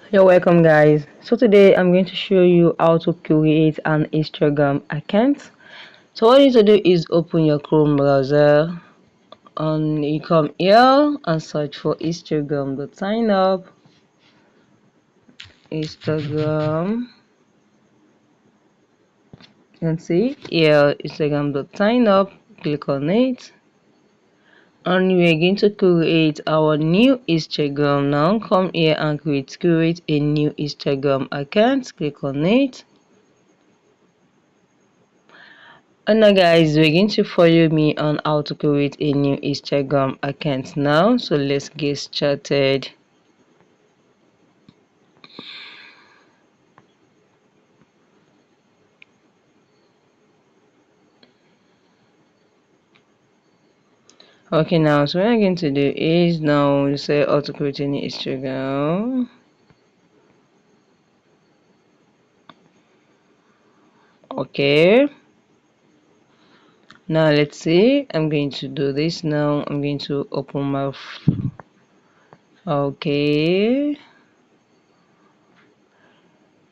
You're welcome, guys. So today I'm going to show you how to create an Instagram account. So what you need to do is open your Chrome browser and you come here and search for Instagram. Sign up Instagram. You can see here Instagram. Sign up. Click on it. And we are going to create our new Instagram now. Come here and create a new Instagram account. Click on it. And now guys, we're going to follow me on how to create a new Instagram account now. So let's get started. Okay, now so what I'm going to do is now you say how to create a new Instagram. Okay, now let's see. I'm going to do this now. I'm going to open my okay.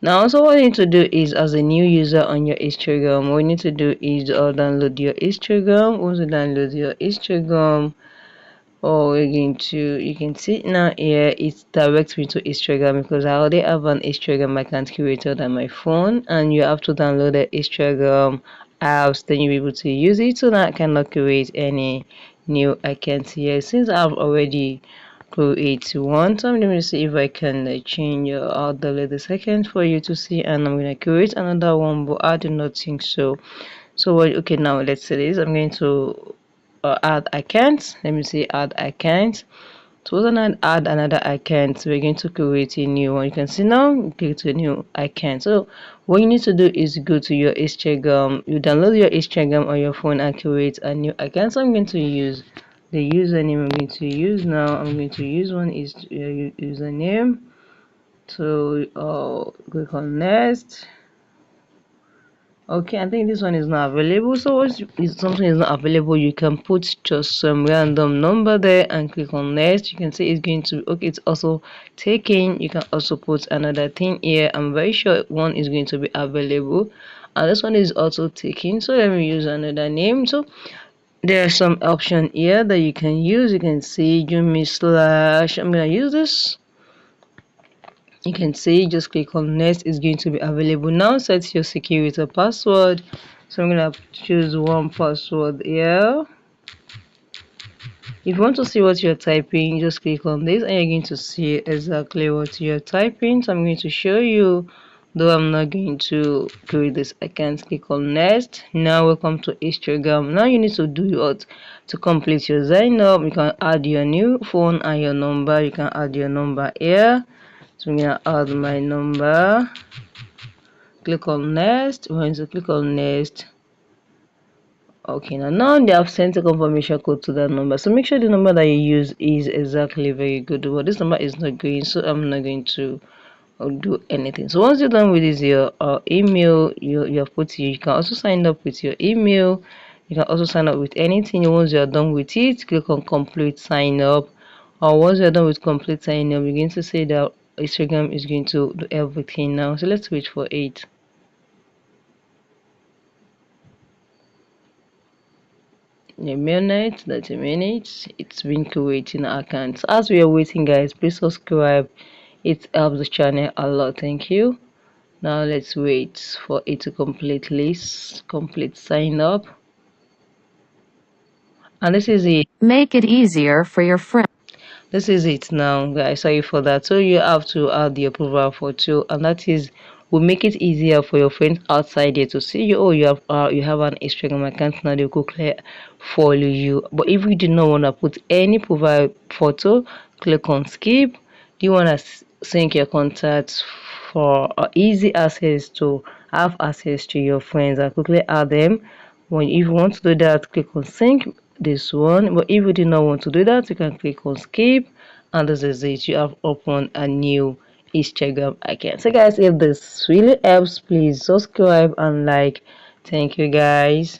Now, so what you need to do is, as a new user on your Instagram, what you need to do is download your Instagram. Once you download your Instagram, we're going to, you can see now here, it directs me to Instagram because I already have an Instagram account created on my phone, and you have to download the Instagram apps, then you'll be able to use it. So now I cannot create any new account here since I've already create one. So I'm going to see if I can change I'll delete the second for you to see, and I'm going to create another one, but I do not think so. So okay, now let's say this. I'm going to add account. Let me see, add account. So when I add another account, we're going to create a new one. You can see now, create a new account. So what you need to do is go to your Instagram. You download your Instagram on your phone and create a new account. So I'm going to use the username I'm going to use now. I'm going to use one is username. So click on next. Okay, I think this one is not available. So if something is not available, you can put just some random number there and click on next. You can see it's going to okay, it's also taken. You can also put another thing here. I'm very sure one is going to be available, and this one is also taken. So let me use another name. So there are some options here that you can use. You can see Jumi slash. I'm gonna use this. You can see just click on next. It's going to be available now. Set your security password. So I'm gonna choose one password here. If you want to see what you're typing, just click on this and you're going to see exactly what you're typing. So I'm going to show you, though I'm not going to create this account. Click on next. Now welcome to Instagram. Now you need to do what to complete your sign up. You can add your new phone and your number. You can add your number here. So I'm gonna add my number. Click on next. We're going to click on next. Okay, now they have sent a confirmation code to that number. So make sure the number that you use is exactly very good. But this number is not going, so I'm not going to do anything. So once you're done with this, your email, you have put here. You can also sign up with your email. You can also sign up with anything. Once you're done with it, click on complete sign up. Or once you're done with complete sign up, you're going to say that Instagram is going to do everything now. So let's wait for it. A minute, 30 minutes, it's been creating accounts. As we are waiting, guys, please subscribe. It helps the channel a lot. Thank you. Now let's wait for it to complete sign up. And this is it. Make it easier for your friends. This is it now, guys. Sorry for that. So you have to add the approval for two, and that is will make it easier for your friends outside there to see you. Oh, you have an Instagram account now. They could follow you. But if you do not want to put any profile photo, click on skip. Do you want to sync your contacts for easy access to have access to your friends and quickly add them? When if you want to do that, click on sync this one. But if you do not want to do that, you can click on skip, and this is it. You have opened a new Instagram account. So guys, if this really helps, please subscribe and like. Thank you guys.